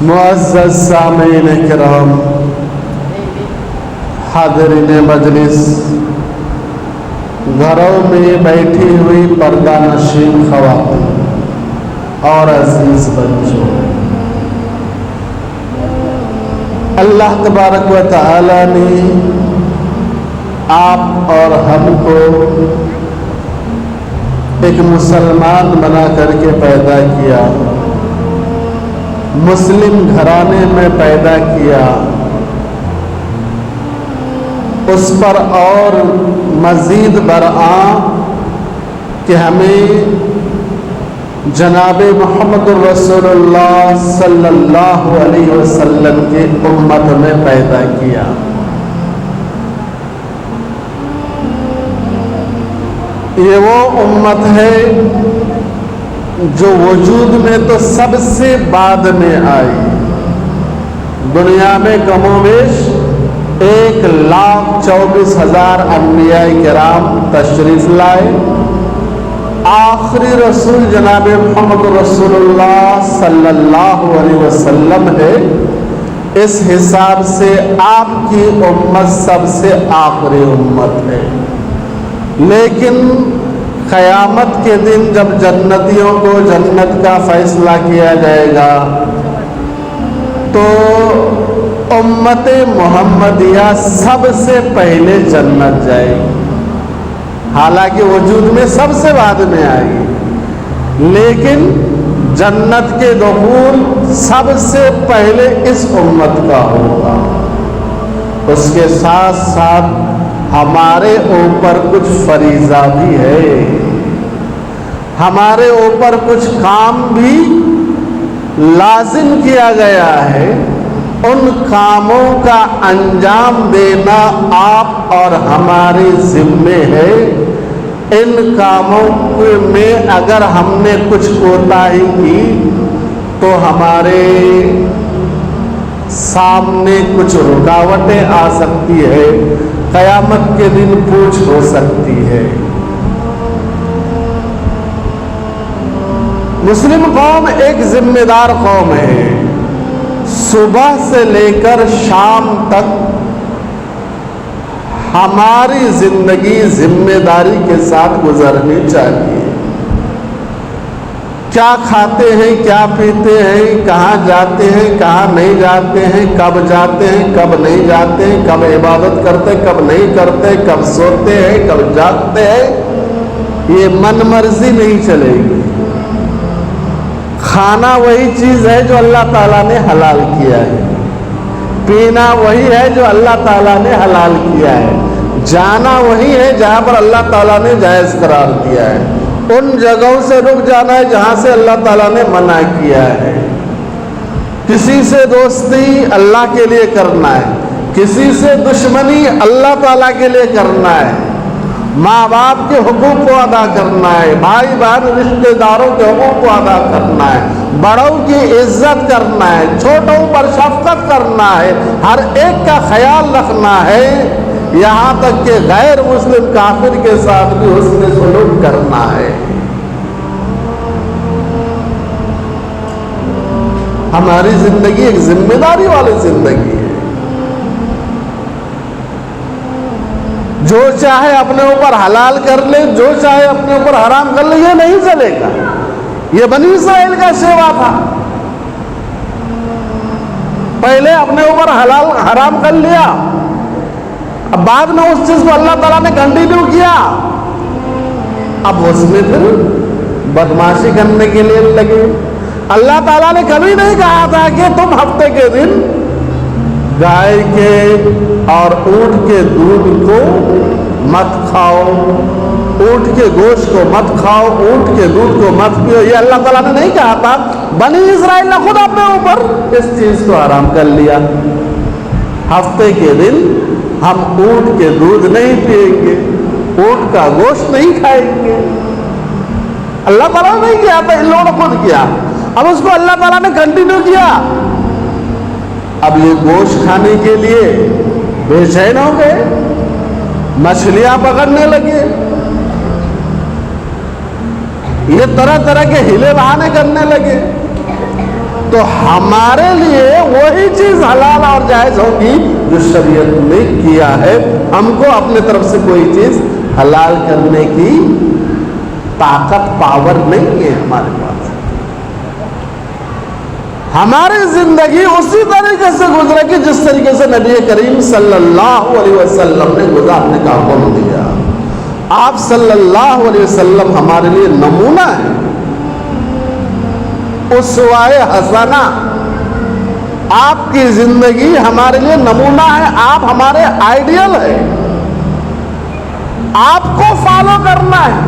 معزز سامعین کرام، حاضرین مجلس، گھروں میں بیٹھی ہوئی پردہ نشین خواتین اور عزیز بچوں، اللہ تبارک و تعالی نے آپ اور ہم کو ایک مسلمان بنا کر کے پیدا کیا، مسلم گھرانے میں پیدا کیا، اس پر اور مزید برآں کہ ہمیں جناب محمد رسول اللہ صلی اللہ علیہ وسلم کی امت میں پیدا کیا۔ یہ وہ امت ہے جو وجود میں تو سب سے بعد میں آئی۔ دنیا میں کم و بیش 1,24,000 انبیاء کرام تشریف لائے، آخری رسول جناب محمد رسول اللہ صلی اللہ علیہ وسلم ہے۔ اس حساب سے آپ کی امت سب سے آخری امت ہے، لیکن قیامت کے دن جب جنتیوں کو جنت کا فیصلہ کیا جائے گا تو امت محمدیہ سب سے پہلے جنت جائے گی، حالانکہ وجود میں سب سے بعد میں آئے گی، لیکن جنت کے دخول سب سے پہلے اس امت کا ہوگا۔ اس کے ساتھ ساتھ ہمارے اوپر کچھ فریضہ بھی ہے، ہمارے اوپر کچھ کام بھی لازم کیا گیا ہے۔ ان کاموں کا انجام دینا آپ اور ہمارے ذمے ہے۔ ان کاموں میں اگر ہم نے کچھ کوتاہی کی تو ہمارے سامنے کچھ رکاوٹیں آ سکتی ہے، قیامت کے دن پوچھ ہو سکتی ہے۔ مسلم قوم ایک ذمہ دار قوم ہے، صبح سے لے کر شام تک ہماری زندگی ذمہ داری کے ساتھ گزرنی چاہیے۔ کیا کھاتے ہیں، کیا پیتے ہیں، کہاں جاتے ہیں، کہاں نہیں جاتے ہیں، کب جاتے ہیں، کب نہیں جاتے ہیں، کب عبادت کرتے، کب نہیں کرتے، کب سوتے ہیں، کب جاگتے ہیں، یہ من مرضی نہیں چلے گی۔ کھانا وہی چیز ہے جو اللہ تعالیٰ نے حلال کیا ہے، پینا وہی ہے جو اللہ تعالیٰ نے حلال کیا ہے، جانا وہی ہے جہاں پر اللہ تعالیٰ نے جائز قرار دیا ہے، ان جگہوں سے رک جانا ہے جہاں سے اللہ تعالیٰ نے منع کیا ہے۔ کسی سے دوستی اللہ کے لیے کرنا ہے، کسی سے دشمنی اللہ تعالیٰ کے لیے کرنا ہے، ماں باپ کے حقوق کو ادا کرنا ہے، بھائی بہن رشتہ داروں کے حقوق کو ادا کرنا ہے، بڑوں کی عزت کرنا ہے، چھوٹوں پر شفقت کرنا ہے، ہر ایک کا خیال رکھنا ہے، یہاں تک کہ غیر مسلم کافر کے ساتھ بھی حسن سلوک کرنا ہے۔ ہماری زندگی ایک ذمہ داری والی زندگی ہے۔ جو چاہے اپنے اوپر حلال کر لے، جو چاہے اپنے اوپر حرام کر لے، یہ نہیں چلے گا۔ یہ بنی اسرائیل کا شیوا تھا، پہلے اپنے اوپر حلال حرام کر لیا، اب بعد میں اس چیز کو اللہ تعالیٰ نے کنٹینیو کیا، اب اس میں پھر بدماشی کرنے کے لیے لگے۔ اللہ تعالیٰ نے کبھی نہیں کہا تھا کہ تم ہفتے کے دن گائے کے اور اونٹ کے دودھ کو مت کھاؤ، اونٹ کے گوشت کو مت کھاؤ، اونٹ کے دودھ کو مت پیو، یہ اللہ تعالیٰ نے نہیں کہا تھا۔ بنی اسرائیل نے خود اپنے اوپر اس چیز کو حرام کر لیا۔ ہفتے کے دن ہم اونٹ کے دودھ نہیں پیئیں گے، اونٹ کا گوشت نہیں کھائیں گے۔ اللہ تعالیٰ نے نہیں کیا تھا، ان لوگوں نے خود کیا، اب اس کو اللہ تعالیٰ نے کنٹینیو کیا۔ اب یہ گوشت کھانے کے لیے بے چین ہو گئے، مچھلیاں پکڑنے لگے، یہ طرح طرح کے ہیلے بہانے کرنے لگے۔ تو ہمارے لیے وہی چیز حلال اور جائز ہوگی جو شریعت نے کیا ہے. ہم کو اپنے طرف سے کوئی چیز حلال کرنے کی طاقت پاور نہیں ہے ہمارے پاس. ہماری زندگی اسی طریقے سے گزرے گی جس طریقے سے نبی کریم صلی اللہ علیہ وسلم نے گزارنے کا حکم دیا. آپ صلی اللہ علیہ وسلم ہمارے لیے نمونہ ہے، اسوائے حسنہ. آپ کی زندگی ہمارے لیے نمونہ ہے، آپ ہمارے آئیڈیل ہیں. آپ کو فالو کرنا ہے،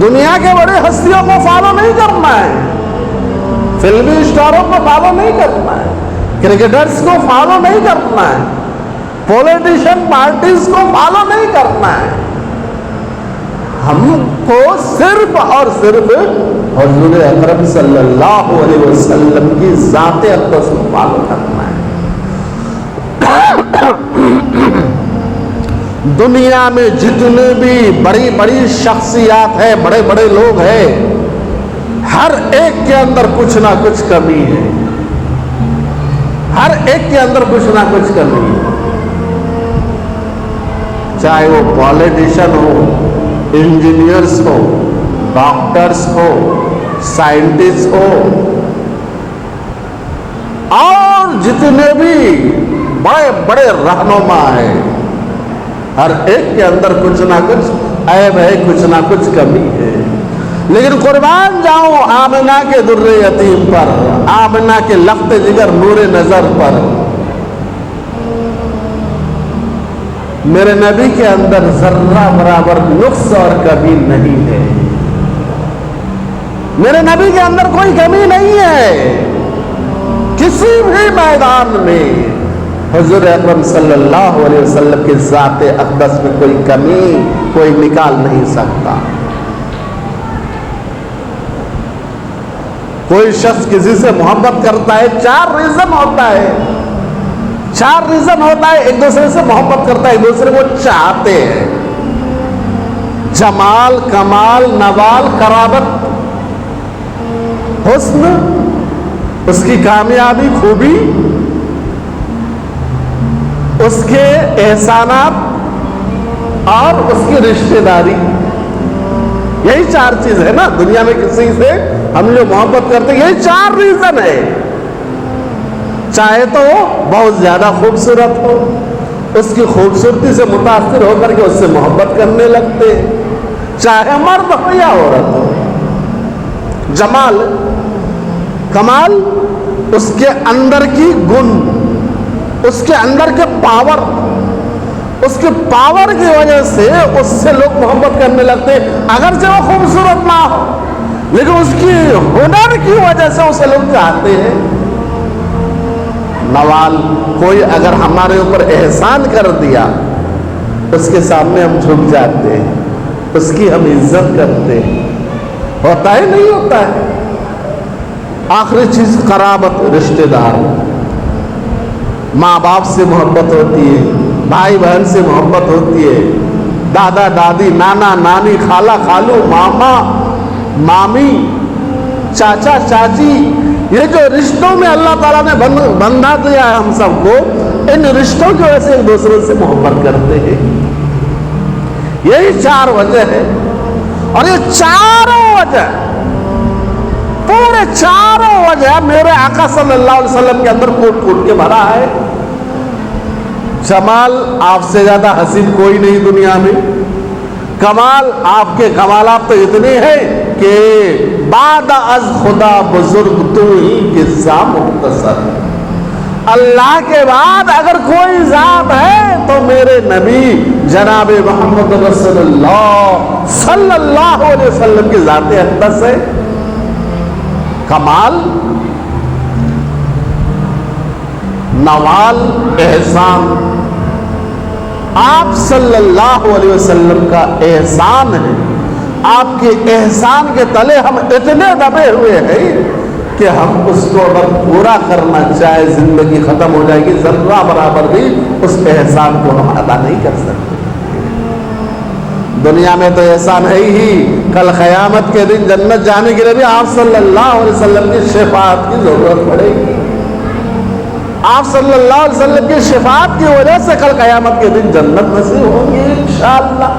دنیا کے بڑے ہستیوں کو فالو نہیں کرنا ہے، فلمی اسٹاروں کو فالو نہیں کرنا ہے، کرکٹرز کو فالو نہیں کرنا ہے، پولیٹیشین پارٹیز کو فالو نہیں کرنا ہے. ہم کو صرف اور صرف حضور اکرم صلی اللہ علیہ وسلم کی ذات اقدس کو فالو کرنا ہے. دنیا میں جتنے بھی بڑی بڑی شخصیات ہیں، بڑے بڑے لوگ ہیں، ہر ایک کے اندر کچھ نہ کچھ کمی ہے. ہر ایک کے اندر کچھ نہ کچھ کمی ہے. چاہے وہ پالیٹیشین ہو، انجینئرز ہو، ڈاکٹرز ہو، سائنٹسٹ ہو، اور جتنے بھی بڑے بڑے رہنما ہیں، ہر ایک کے اندر کچھ نہ کچھ عیب ہے، کچھ نہ کچھ کمی ہے. لیکن قربان جاؤں آمنہ کے در یتیم پر، آمنہ کے لخت جگر نور نظر پر. میرے نبی کے اندر ذرہ برابر نقص اور کمی نہیں ہے. میرے نبی کے اندر کوئی کمی نہیں ہے. کسی بھی میدان میں حضور اکرم صلی اللہ علیہ وسلم کی ذات اقدس میں کوئی کمی کوئی نکال نہیں سکتا. کوئی شخص کسی سے محبت کرتا ہے، چار ریزن ہوتا ہے. ایک دوسرے سے محبت کرتا ہے، ایک دوسرے کو چاہتے ہیں. جمال، کمال، نوال، قرابت، حسن، اس کی کامیابی، خوبی، اس کے احسانات اور اس کی رشتہ داری. یہی چار چیز ہے نا. دنیا میں کسی سے ہم جو محبت کرتے ہیں یہی چار ریزن ہے. چاہے تو وہ بہت زیادہ خوبصورت ہو، اس کی خوبصورتی سے متاثر ہو کر کے اس سے محبت کرنے لگتے ہیں. چاہے مرد ہو یا عورت ہو. جمال، کمال، اس کے اندر کی گن، اس کے اندر کے پاور، اس کے پاور کی وجہ سے اس سے لوگ محبت کرنے لگتے ہیں. اگرچہ وہ خوبصورت نہ ہو لیکن اس کی ہنر کی وجہ سے اسے لوگ چاہتے ہیں. نوال، کوئی اگر ہمارے اوپر احسان کر دیا اس کے سامنے ہم جھک جاتے ہیں، اس کی ہم عزت کرتے ہیں. ہوتا ہے نہیں ہوتا ہے. آخری چیز قرابت، رشتہ دار. ماں باپ سے محبت ہوتی ہے، بھائی بہن سے محبت ہوتی ہے، دادا دادی، نانا نانی، خالہ خالو، ماما مامی، چاچا چاچی، یہ جو رشتوں میں اللہ تعالیٰ نے بندھا دیا ہے ہم سب کو، ان رشتوں کی وجہ سے ایک دوسرے سے محبت کرتے ہیں. یہی چار وجہ ہے. اور یہ چاروں وجہ، پورے چاروں وجہ میرے آقا صلی اللہ علیہ وسلم کے اندر کوٹ کوٹ کے بھرا ہے. جمال، آپ سے زیادہ حسین کوئی نہیں دنیا میں. کمال، آپ کے کمالات تو اتنے ہیں کہ بعد از خدا بزرگ تو ہی قصہ مختصر. اللہ کے بعد اگر کوئی ذات ہے تو میرے نبی جناب محمد رسول اللہ صلی اللہ علیہ وسلم کی ذات اقدس ہے. کمال، نوال، احسان، آپ صلی اللہ علیہ وسلم کا احسان ہے. آپ کے احسان کے تلے ہم اتنے دبے ہوئے ہیں کہ ہم اس کو اگر پورا کرنا چاہے زندگی ختم ہو جائے گی، ذرہ برابر بھی اس احسان کو ہم ادا نہیں کر سکتے. دنیا میں تو ایسا نہیں ہی، کل قیامت کے دن جنت جانے کے لیے بھی آپ صلی اللہ علیہ وسلم کی شفاعت کی ضرورت پڑے گی۔ آپ صلی اللہ علیہ وسلم کی شفاعت کی وجہ سے کل قیامت کے دن جنت نصیب ہوگی انشاءاللہ۔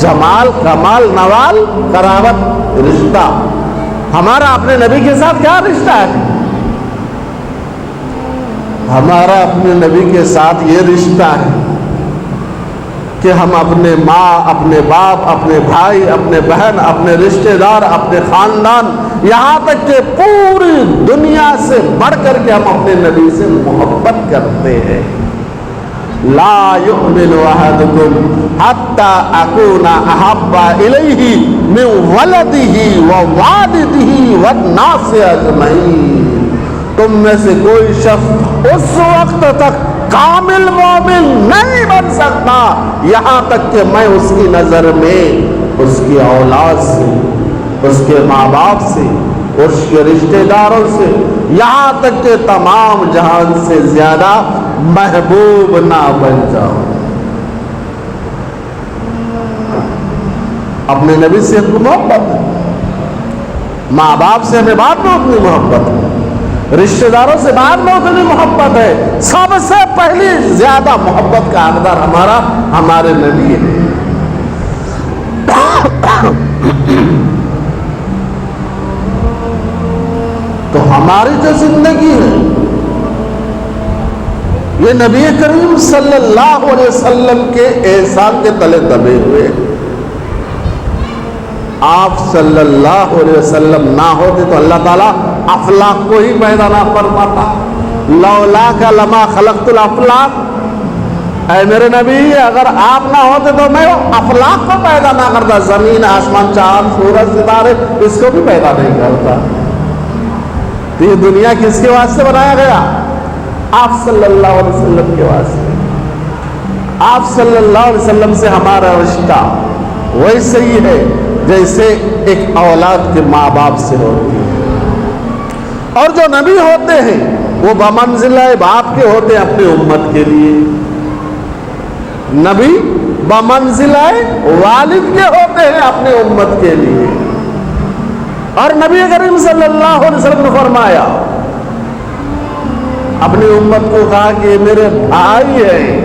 جمال، کمال، نوال، قرابت، رشتہ، ہمارا اپنے نبی کے ساتھ کیا رشتہ ہے؟ ہمارا اپنے نبی کے ساتھ یہ رشتہ ہے کہ ہم اپنے ماں، اپنے باپ، اپنے بھائی، اپنے بہن، اپنے رشتہ دار، اپنے خاندان، یہاں تک کہ پوری دنیا سے بڑھ کر کے ہم اپنے نبی سے محبت کرتے ہیں۔ لا يؤمن احدكم حتى اكون احب اليه من ولده ووالده والناس اجمعین۔ تم میں سے کوئی شخص اس وقت تک کامل مومن نہیں بن سکتا یہاں تک کہ میں اس کی نظر میں اس کی اولاد سے، اس کے ماں باپ سے، اس کے رشتہ داروں سے، یہاں تک کہ تمام جہان سے زیادہ محبوب نہ بن جاؤ۔ اپنے نبی سے اتنی محبت ہے، ماں باپ سے ہمیں بعد میں اتنی محبت ہے، رشتہ داروں سے بعد میں اتنی محبت ہے، سب سے پہلی زیادہ محبت کا حقدار ہمارا ہمارے نبی ہے۔ تو ہماری جو زندگی ہے یہ نبی کریم صلی اللہ علیہ وسلم کے احسان کے تلے دبے ہوئے۔ آپ صلی اللہ علیہ وسلم نہ ہوتے تو اللہ تعالیٰ افلاق کو ہی پیدا نہ فرماتا۔ لولاک لما خلقت الافلاق، اے میرے نبی اگر آپ نہ ہوتے تو میں افلاق کو پیدا نہ کرتا، زمین، آسمان، چاند، سورج، ستارے، اس کو بھی پیدا نہیں کرتا۔ تو یہ دنیا کس کے واسطے بنایا گیا؟ آپ صلی اللہ علیہ وسلم کے واسطے۔ آپ صلی اللہ علیہ وسلم سے ہمارا رشتہ ویسے ہی ہے جیسے ایک اولاد کے ماں باپ سے ہوتی ہے، اور جو نبی ہوتے ہیں وہ بمنزلہ باپ کے ہوتے ہیں اپنی امت کے لیے۔ نبی بمنزلہ والد کے ہوتے ہیں اپنے امت کے لیے۔ اور نبی کریم صلی اللہ علیہ وسلم نے فرمایا، اپنی امت کو کہا کہ یہ میرے بھائی ہیں۔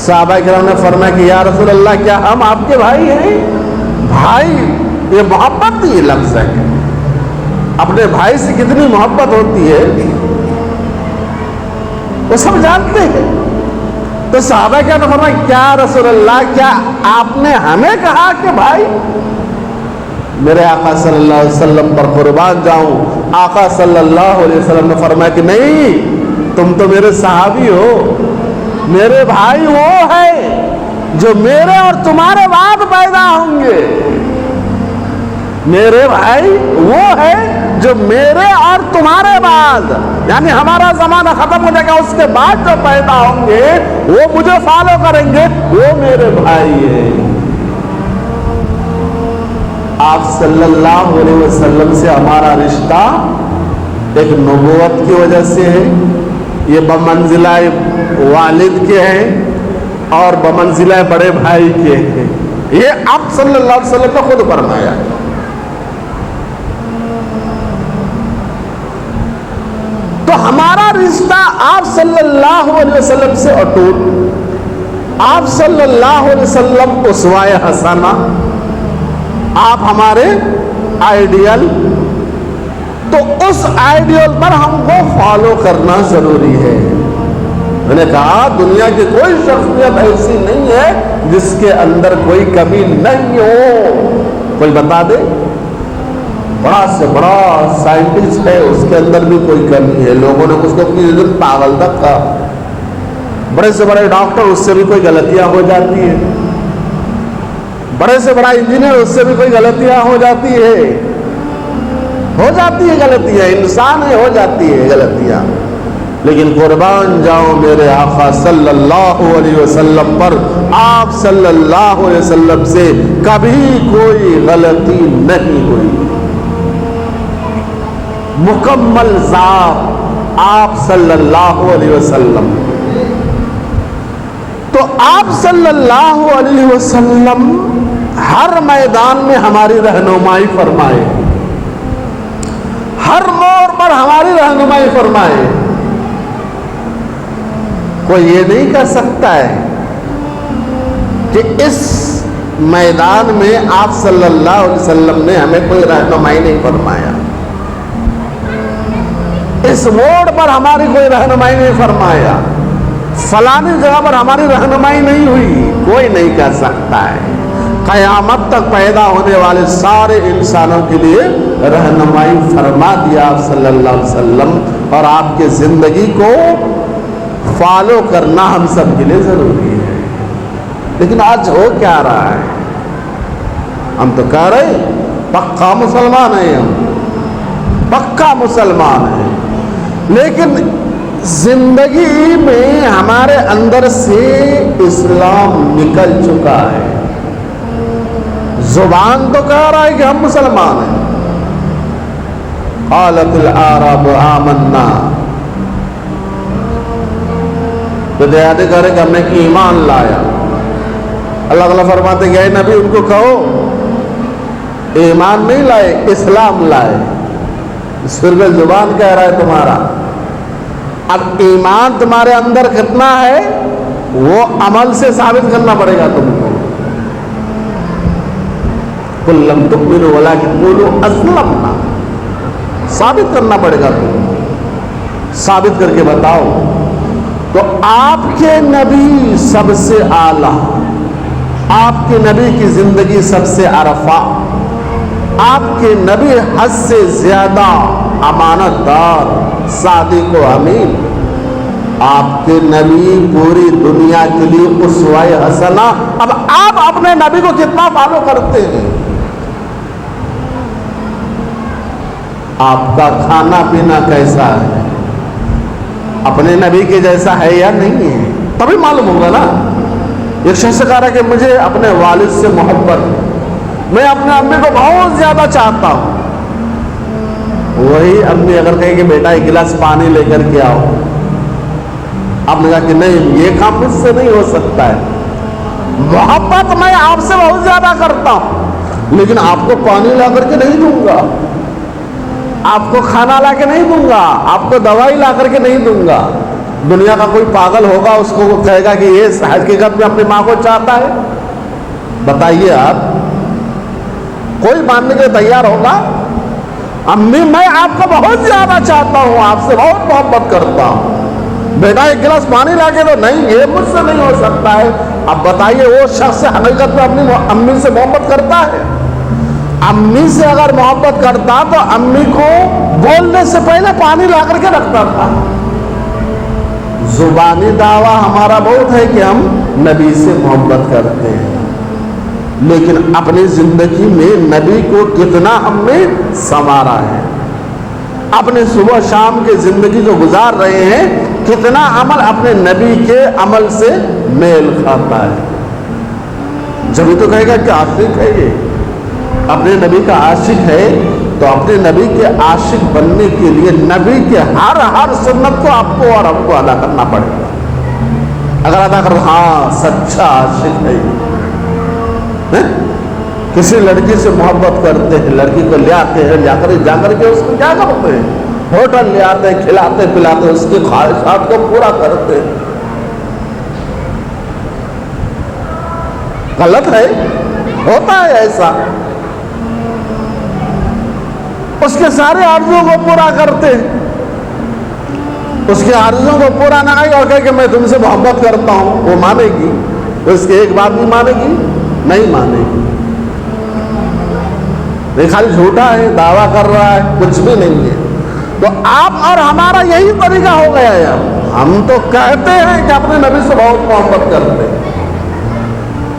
صحابہ کرام نے فرمایا کہ یا رسول اللہ کیا ہم آپ کے بھائی ہیں؟ بھائی، یہ محبت یہ لفظ ہے، اپنے بھائی سے کتنی محبت ہوتی ہے وہ سب جانتے ہیں۔ تو صحابہ کرام نے فرمایا کیا رسول اللہ کیا آپ نے ہمیں کہا کہ بھائی؟ میرے آقا صلی اللہ علیہ وسلم پر قربان جاؤں، آقا صلی اللہ علیہ وسلم نے فرمایا کہ نہیں، تم تو میرے صحابی ہو، میرے بھائی وہ ہے جو میرے اور تمہارے بعد پیدا ہوں گے۔ میرے بھائی وہ ہے جو میرے اور تمہارے بعد، یعنی ہمارا زمانہ ختم ہو جائے گا، اس کے بعد جو پیدا ہوں گے وہ مجھے فالو کریں گے، وہ میرے بھائی ہیں۔ آپ صلی اللہ علیہ وسلم سے ہمارا رشتہ ایک نبوت کی وجہ سے ہے، یہ بمنزلہ والد کے ہیں اور بمنزلہ بڑے بھائی کے ہیں، یہ آپ صلی اللہ علیہ وسلم نے خود فرمایا ہے۔ تو ہمارا رشتہ آپ صلی اللہ علیہ وسلم سے اٹوٹ، آپ صلی اللہ علیہ وسلم اسوہ حسنہ، آپ ہمارے آئیڈیل، تو اس آئیڈیل پر ہم کو فالو کرنا ضروری ہے۔ میں نے کہا دنیا کی کوئی شخصیت ایسی نہیں ہے جس کے اندر کوئی کمی نہیں ہو۔ کوئی بتا دے، بڑا سے بڑا سائنٹسٹ ہے، اس کے اندر بھی کوئی کمی ہے، لوگوں نے اس کو اپنی پاگل تک کہا۔ بڑے سے بڑے ڈاکٹر، اس سے بھی کوئی غلطیاں ہو جاتی ہیں، بڑے سے بڑا انجینئر، اس سے بھی کوئی غلطیاں ہو جاتی ہے غلطیاں، انسان ہے، ہو جاتی ہے غلطیاں، لیکن قربان جاؤ میرے آقا صلی اللہ علیہ وسلم پر، آپ صلی اللہ علیہ وسلم سے کبھی کوئی غلطی نہیں ہوئی۔ مکمل ذات آپ صلی اللہ علیہ وسلم، آپ صلی اللہ علیہ وسلم ہر میدان میں ہماری رہنمائی فرمائے، ہر موڑ پر ہماری رہنمائی فرمائے۔ کوئی یہ نہیں کہہ سکتا ہے کہ اس میدان میں آپ صلی اللہ علیہ وسلم نے ہمیں کوئی رہنمائی نہیں فرمایا، اس موڑ پر ہماری کوئی رہنمائی نہیں فرمایا، فلانی جگہ پر ہماری رہنمائی نہیں ہوئی، کوئی نہیں کہہ سکتا ہے۔ قیامت تک پیدا ہونے والے سارے انسانوں کے لیے رہنمائی فرما دیا آپ صلی اللہ علیہ وسلم، اور آپ کے زندگی کو فالو کرنا ہم سب کے لیے ضروری ہے۔ لیکن آج ہو کیا رہا ہے؟ ہم تو کہہ رہے ہیں پکا مسلمان ہیں، ہم پکا مسلمان ہیں، لیکن زندگی میں ہمارے اندر سے اسلام نکل چکا ہے۔ زبان تو کہہ رہا ہے کہ ہم مسلمان ہیں، قالت الاعراب آمنا، تو دیہاتی کہہ رہے کہ ہم نے ایمان لایا۔ اللہ تعالیٰ فرماتے کہ اے نبی ان کو کہو ایمان نہیں لائے، اسلام لائے۔ صرف زبان کہہ رہا ہے تمہارا، اب ایمان تمہارے اندر کتنا ہے وہ عمل سے ثابت کرنا پڑے گا تم کو۔ قل لم تؤمنوا ولکن قولوا اسلمنا، ثابت کرنا پڑے گا تم کو، ثابت کر کے بتاؤ۔ تو آپ کے نبی سب سے اعلیٰ، آپ کے نبی کی زندگی سب سے عرفہ، آپ کے نبی حد سے زیادہ امانت دار، صادق و امین، آپ کے نبی پوری دنیا کے لیے اسوہ حسنہ۔ اب آپ اپنے نبی کو کتنا فالو کرتے ہیں؟ آپ کا کھانا پینا کیسا ہے؟ اپنے نبی کے جیسا ہے یا نہیں ہے؟ تبھی معلوم ہوگا نا۔ ایک شخص کہہ رہا ہے کہ مجھے اپنے والد سے محبت ہے، میں اپنے امی کو بہت زیادہ چاہتا ہوں۔ وہی امی اگر کہے کہ بیٹا ایک گلاس پانی لے کر کے آؤ، آپ نے کہا کہ نہیں یہ کام مجھ سے نہیں ہو سکتا ہے، محبت میں آپ سے بہت زیادہ کرتا ہوں، لیکن آپ کو پانی لا کر کے نہیں دوں گا، آپ کو کھانا لا کے نہیں دوں گا، آپ کو دوائی لا کر کے نہیں دوں گا۔ دنیا کا کوئی پاگل ہوگا اس کو کہے گا کہ یہ حقیقت میں اپنی ماں کو چاہتا ہے؟ بتائیے آپ، کوئی ماننے کے تیار ہوگا؟ امی میں آپ کو بہت زیادہ چاہتا ہوں، آپ سے بہت محبت کرتا ہوں، بیٹا ایک گلاس پانی لا کے دو، نہیں یہ مجھ سے نہیں ہو سکتا ہے۔ اب بتائیے وہ شخص حقیقت میں اپنی امی سے محبت کرتا ہے؟ امی سے اگر محبت کرتا تو امی کو بولنے سے پہلے پانی لا کر کے رکھتا تھا۔ زبانی دعویٰ ہمارا بہت ہے کہ ہم نبی سے محبت کرتے ہیں، لیکن اپنی زندگی میں نبی کو کتنا ہم نے سنوارا ہے؟ اپنے صبح شام کے زندگی جو گزار رہے ہیں، کتنا عمل اپنے نبی کے عمل سے میل کھاتا ہے؟ جبھی تو کہے گا کہ عاشق ہے، یہ اپنے نبی کا عاشق ہے، تو اپنے نبی کے عاشق بننے کے لیے نبی کے ہر سنت کو آپ کو اور ہم کو ادا کرنا پڑے گا۔ اگر ادا کر ہاں سچا عاشق ہے، کسی لڑکی سے محبت کرتے ہیں، لڑکی کو لے آتے ہیں، جا کر کے اس کو کیا کرتے ہیں؟ ہوٹل لے آتے ہیں، کھلاتے پلاتے، اس کی خواہشات کو پورا کرتے ہیں۔ غلط ہے، ہوتا ہے ایسا۔ اس کے سارے آرزوؤں کو پورا کرتے ہیں، اس کے آرزوؤں کو پورا نہ آئے اور کہے کہ میں تم سے محبت کرتا ہوں، وہ مانے گی؟ اس کی ایک بات نہیں مانے گی، نہیں مانے گی۔ یہ خالی جھوٹا ہے، دعویٰ کر رہا ہے، کچھ بھی نہیں ہے۔ تو آپ اور ہمارا یہی طریقہ ہو گیا ہے۔ ہم تو کہتے ہیں کہ اپنے نبی سے بہت محبت کرتے ہیں،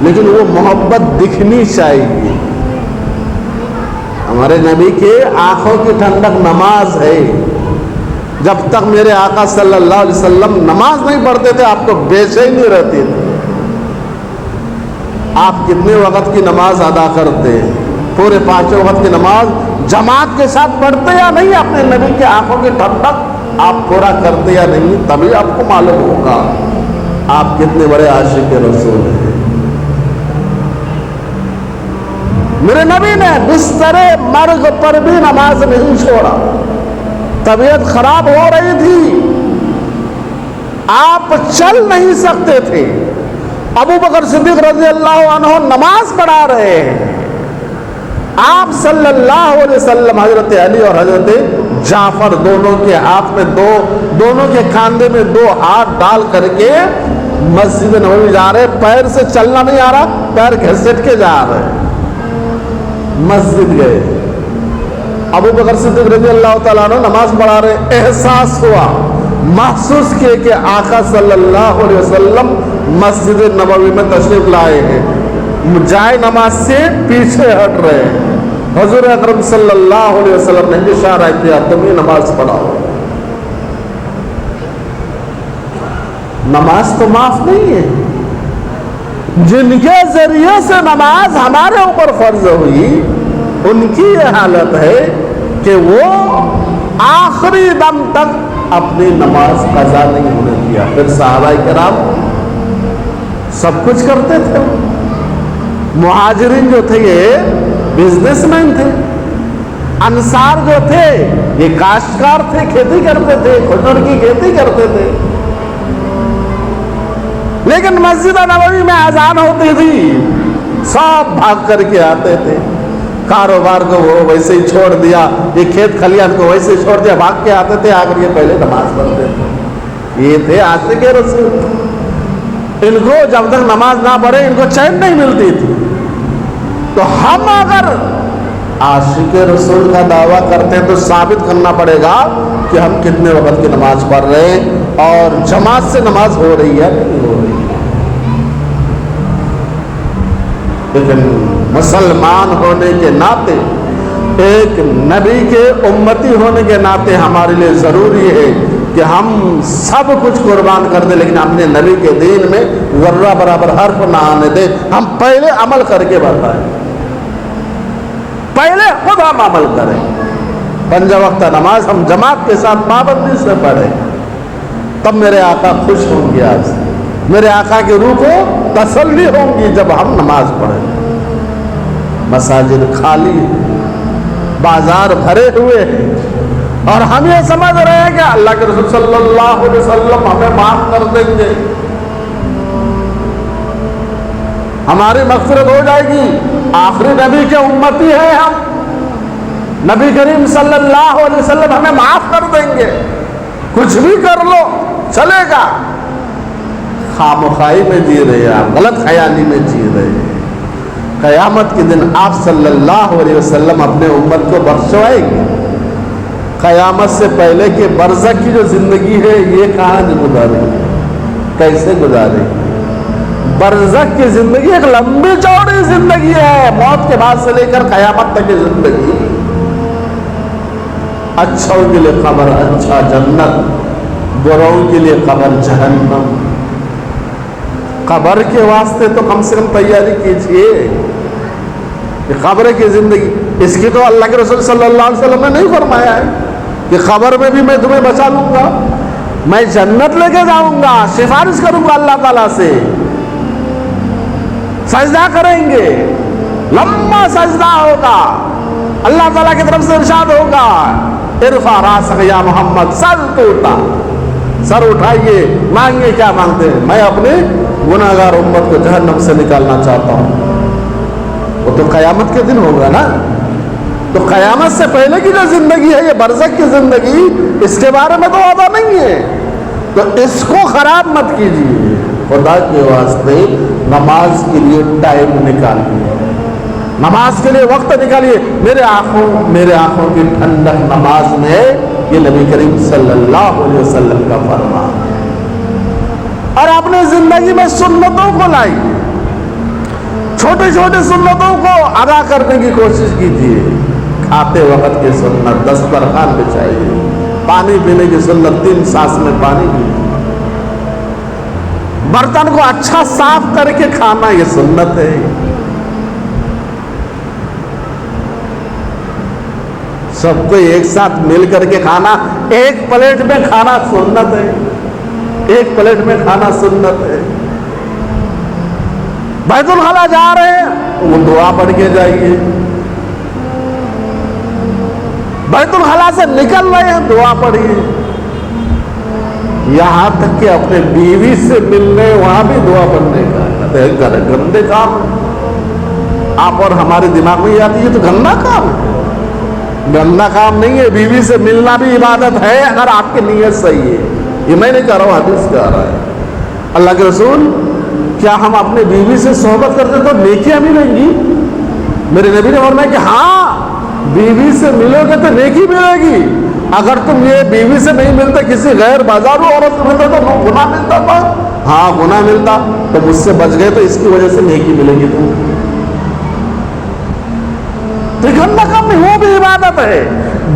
لیکن وہ محبت دکھنی چاہیے۔ ہمارے نبی کے آنکھوں کی ٹھنڈک نماز ہے۔ جب تک میرے آقا صلی اللہ علیہ وسلم نماز نہیں پڑھتے تھے، آپ کو بے چینی رہتی تھی۔ آپ کتنے وقت کی نماز ادا کرتے ہیں؟ پورے 5 وقت کی نماز جماعت کے ساتھ پڑھتے یا نہیں؟ اپنے نبی کے آنکھوں کی ٹھنڈک آپ پورا کرتے یا نہیں؟ تبھی آپ کو معلوم ہوگا آپ کتنے بڑے عاشق رسول ہیں۔ میرے نبی نے بستر مرگ پر بھی نماز نہیں چھوڑا۔ طبیعت خراب ہو رہی تھی، آپ چل نہیں سکتے تھے، ابو بکر صدیق رضی اللہ عنہ نماز پڑھا رہے ہیں، آپ صلی اللہ علیہ وسلم حضرت علی اور حضرت جعفر دونوں کے ہاتھ میں دونوں کے کاندھے میں 2 ہاتھ ڈال کر کے مسجد نبوی جا رہے، پیر سے چلنا نہیں آ رہا، پیر گھسٹ کے جا رہے، مسجد گئے، ابو بکر صدیق رضی اللہ تعالیٰ عنہ نماز پڑھا رہے، احساس ہوا، محسوس کیے کہ آقا صلی اللہ علیہ وسلم مسجد نبوی میں تشریف لائے ہیں، جائے نماز سے پیچھے ہٹ رہے ہیں۔ حضور اکرم صلی اللہ علیہ وسلم نے اشارہ کیا تم ہی نماز پڑھاؤ۔ نماز تو معاف نہیں ہے، جن کے ذریعے سے نماز ہمارے اوپر فرض ہوئی ان کی یہ حالت ہے کہ وہ آخری دم تک اپنی نماز قضا نہیں ہونے دیا۔ پھر صحابہ کرام سب کچھ کرتے تھے، مہاجرین جو تھے یہ بزنس مین تھے، انصار جو تھے یہ کاشتکار تھے، کھیتی کرتے تھے، کھجور کی کھیتی کرتے تھے، لیکن مسجد نبوی میں اذان ہوتی تھی سب بھاگ کر کے آتے تھے، کاروبار کو وہ ویسے ہی چھوڑ دیا، یہ کھیت کھلیان کو ویسے ہی چھوڑ دیا، بھاگ کے آتے تھے، آ کر یہ پہلے نماز پڑھتے تھے۔ یہ تھے عاشق رسول، ان کو جب تک نماز نہ پڑھے ان کو چین نہیں ملتی تھی۔ تو ہم اگر عاشق رسول کا دعویٰ کرتے ہیں تو ثابت کرنا پڑے گا کہ ہم کتنے وقت کی نماز پڑھ رہے ہیں اور جماعت سے نماز ہو رہی ہے نہیں ہو رہی ہے۔ لیکن مسلمان ہونے کے ناطے، ایک نبی کے امتی ہونے کے ناطے ہمارے لیے ضروری ہے کہ ہم سب کچھ قربان کر دیں، لیکن اپنے نبی کے دین میں ذرہ برابر حرف نہ آنے دیں۔ ہم پہلے عمل کر کے بتائیں، پہلے خود ہم عمل کریں، 5 وقت نماز ہم جماعت کے ساتھ پابندی سے پڑھیں، تب میرے آقا خوش ہوں گے، آج میرے آقا کی روح کو تسلی ہوں گی جب ہم نماز پڑھیں۔ مساجد خالی، بازار بھرے ہوئے ہیں اور ہم یہ سمجھ رہے ہیں کہ اللہ کے رسول صلی اللہ علیہ وسلم ہمیں معاف کر دیں گے، ہماری مغفرت ہو جائے گی، آخری نبی کے امتی ہیں ہم، نبی کریم صلی اللہ علیہ وسلم ہمیں معاف کر دیں گے، کچھ بھی کر لو چلے گا۔ خامخواہی میں جی رہے ہیں آپ، غلط خیالی میں جی رہے ہیں۔ قیامت کے دن آپ صلی اللہ علیہ وسلم اپنے امت کو بخشوائیں گے۔ قیامت سے پہلے کہ برزخ کی جو زندگی ہے یہ کہاں گزارے گی، کیسے گزارے گی؟ برزخ کی زندگی ایک لمبی چوڑی زندگی ہے، موت کے بعد سے لے کر قیامت تک کی زندگی۔ اچھوں کے لیے قبر اچھا جنت، بروں کے لیے قبر جہنم۔ قبر کے واسطے تو کم سے کم تیاری کیجئے کہ قبر کی زندگی، اس کی تو اللہ کے رسول صلی اللہ علیہ وسلم نے نہیں فرمایا ہے کہ قبر میں بھی میں تمہیں بچا لوں گا، میں جنت لے کے جاؤں گا، سفارش کروں گا اللہ تعالیٰ سے، سجدہ کریں گے، لمبا سجدہ ہوگا، اللہ تعالیٰ کی طرف سے ارشاد ہوگا ارفع راسک یا محمد، سر اٹھائیے، مانگے کیا مانگتے ہیں، میں اپنے گناہگار امت کو جہنم سے نکالنا چاہتا ہوں۔ وہ تو قیامت کے دن ہوگا نا، تو قیامت سے پہلے کی جو زندگی ہے یہ برزخ کی زندگی، اس کے بارے میں تو وعدہ نہیں ہے، تو اس کو خراب مت کیجیے۔ خدا کے واسطے نماز کے لیے ٹائم نکالیے، نماز کے لیے وقت نکالیے۔ میرے آنکھوں کی ٹھنڈک نماز میں، یہ نبی کریم صلی اللہ علیہ وسلم کا فرمان ہے۔ اور اپنے زندگی میں سنتوں کو لائیے، چھوٹی چھوٹی سنتوں کو ادا کرنے کی کوشش کیجیے۔ کھاتے وقت کی سنت، دسترخوان بچھائیے، پانی پینے کی سنت، 3 سانس میں پانی پیجیے، برتن کو اچھا صاف کر کے کھانا یہ سنت ہے۔ سب کو ایک ساتھ مل کر کے کھانا، ایک پلیٹ میں کھانا سنت ہے۔ ایک پلیٹ میں کھانا سنت ہے. بیت الخلا جا رہے ہیں وہ دعا پڑھ کے جائیے. بیت الخلا سے نکل رہے ہیں دعا پڑھیے. یہاں تک کہ اپنے بیوی سے ملنے وہاں بھی دعا پڑھنے کا. گندے کام آپ اور ہمارے دماغ میں یہ آتی ہے تو گندا کام ہے. گندا کام نہیں ہے. بیوی سے ملنا بھی عبادت ہے اگر آپ کی نیت صحیح ہے. یہ میں نہیں کہہ رہا ہوں، حدیث کہہ رہا ہے. اللہ کے رسول کیا ہم اپنے بیوی سے صحبت کرتے تو نیکیاں ملیں گی؟ میرے نبی نے فرمایا کہ ہاں بیوی سے ملو گے تو نیکی ملے گی. اگر تم یہ بیوی سے نہیں ملتے کسی غیر بازارو عورت سے ملتے تو گناہ ملتا تھا. ہاں گناہ ملتا. تو مجھ سے بچ گئے تو اس کی وجہ سے نیکی ملے گی. تو گندا کام نہیں، وہ بھی عبادت ہے.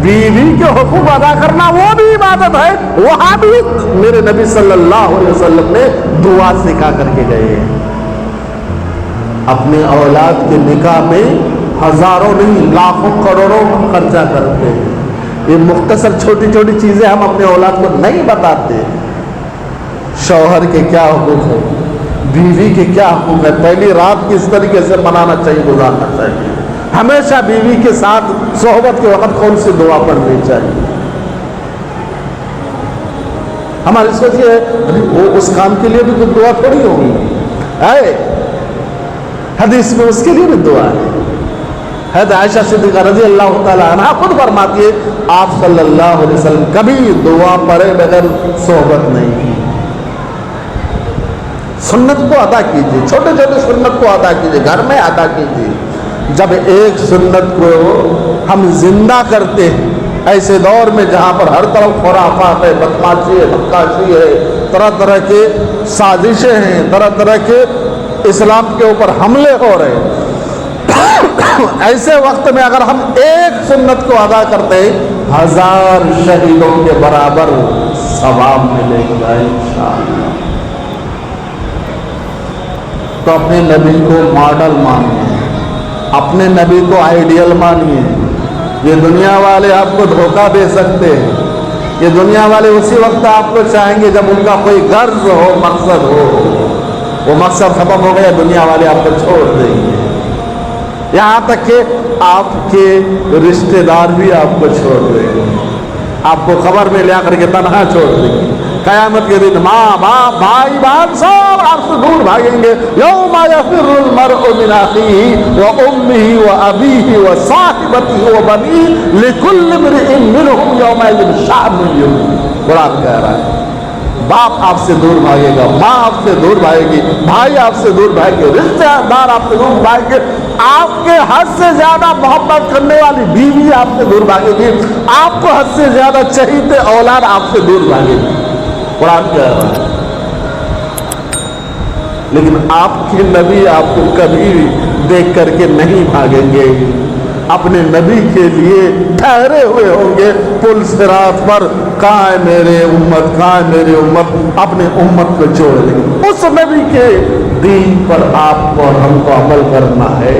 بیوی کے حقوق ادا کرنا وہ بھی عبادت ہے. وہاں بھی میرے نبی صلی اللہ علیہ وسلم نے دعا سکھا کر کے گئے. اپنے اولاد کے نکاح میں ہزاروں نہیں لاکھوں کروڑوں خرچہ کرتے ہیں. یہ مختصر چھوٹی چھوٹی چیزیں ہم اپنے اولاد کو نہیں بتاتے. شوہر کے کیا حقوق ہے، بیوی کے کیا حقوق ہے، پہلی رات کس طریقے سے منانا چاہیے، گزارنا چاہیے، ہمیشہ بیوی کے ساتھ صحبت کے وقت کون سی دعا پڑھنی چاہیے. ہماری سوچ یہ ہے وہ اس کام کے لیے بھی تو دعا تھوڑی ہوگی. حدیث میں اس کے لیے بھی دعا ہے. حضرت عائشہ صدیقہ رضی اللہ تعالی عنہ خود فرماتی ہے آپ صلی اللہ علیہ وسلم کبھی دعا پڑھے بغیر صحبت نہیں کی. سنت کو ادا کیجیے، چھوٹے چھوٹے سنت کو ادا کیجیے، گھر میں ادا کیجیے. جب ایک سنت کو ہم زندہ کرتے ہیں ایسے دور میں جہاں پر ہر طرف خرافات ہے، بدماشی ہے، نقاشی ہے، طرح طرح کے سازشیں ہیں، طرح طرح کے اسلام کے اوپر حملے ہو رہے ہیں، ایسے وقت میں اگر ہم ایک سنت کو ادا کرتے ہیں 1000 شہیدوں کے برابر ثواب ملے گا انشاءاللہ. تو اپنے نبی کو ماڈل مانیے، اپنے نبی کو آئیڈیل مانیے. یہ دنیا والے آپ کو دھوکہ دے سکتے ہیں. یہ دنیا والے اسی وقت آپ کو چاہیں گے جب ان کا کوئی غرض ہو، مقصد ہو. وہ مقصد ختم ہو گیا، دنیا والے آپ کو چھوڑ دیں گے. یہاں تک کہ آپ کے رشتہ دار بھی آپ کو چھوڑ دیں گے، آپ کو قبر میں لے کر کے تنہا چھوڑ دیں گے. قیامت کے دن ماں باپ بھائی بہن سب آپ سے دور بھاگیں گے. یوم یفر المرء من اخیہ وامہ وابیہ وصاحبتہ وبنیہ لکل امرئ منہم یومئذ شأن یغنیہ. قرآن کہہ رہا ہے باپ آپ سے دور بھاگے گا، ماں آپ سے دور بھاگے گی، بھائی آپ سے دور بھاگیں گے، رشتہ دار آپ سے دور بھاگیں گے، آپ کے حد سے زیادہ محبت کرنے والی بیوی آپ سے دور بھاگے گی، آپ کو حد سے زیادہ چہیتے اولاد آپ سے دور بھاگے گی. قرآن کہہ رہا ہے. لیکن آپ کے نبی آپ کو کبھی دیکھ کر کے نہیں بھاگیں گے. اپنے نبی کے لیے ٹھہرے ہوئے ہوں گے پل صراط پر. کہاں ہے میرے امت، کہاں ہے میرے امت، اپنے امت کو چھوڑ دیں گے. اس نبی کے دین پر آپ کو اور ہم کو عمل کرنا ہے.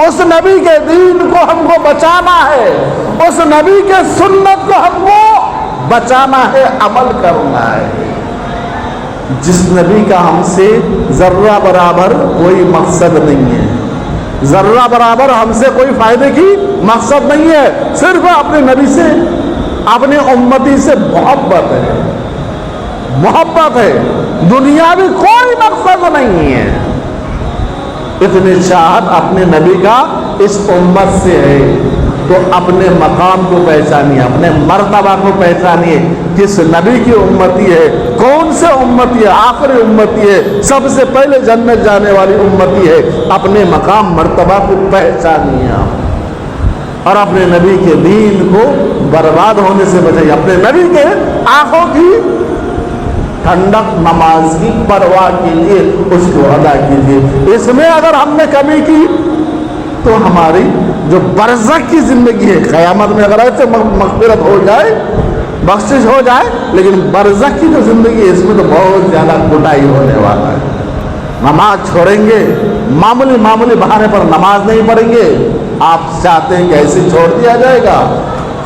اس نبی کے دین کو ہم کو بچانا ہے. اس نبی کے سنت کو ہم کو بچانا ہے، عمل کرنا ہے. جس نبی کا ہم سے ذرہ برابر کوئی مقصد نہیں ہے، ذرہ برابر ہم سے کوئی فائدے کی مقصد نہیں ہے، صرف اپنے نبی سے، اپنے امتی سے محبت ہے، محبت ہے، دنیاوی کوئی مقصد نہیں ہے. اتنی چاہت اپنے نبی کا اس امت سے ہے تو اپنے مقام کو پہچانیے، اپنے مرتبہ کو پہچانیے. کس نبی کی امتی ہے، کون سے امتی ہے، آخری امتی ہے، سب سے پہلے جنت جانے والی امتی ہے. اپنے مقام مرتبہ کو پہچانیے اور اپنے نبی کے دین کو برباد ہونے سے بچائیے. اپنے نبی کے آنکھوں کی ٹھنڈک نماز کی پرواہ کیجیے، اس کو ادا کیجیے. اس میں اگر ہم نے کمی کی تو ہماری جو برزخ کی زندگی ہے، قیامت میں اگر ایسے مغفرت ہو جائے، بخشش ہو جائے، لیکن برزخ کی جو زندگی ہے اس میں تو بہت زیادہ کوتاہی ہونے والا ہے. نماز چھوڑیں گے، معمولی بہانے پر نماز نہیں پڑھیں گے. آپ چاہتے ہیں کہ ایسے چھوڑ دیا جائے گا؟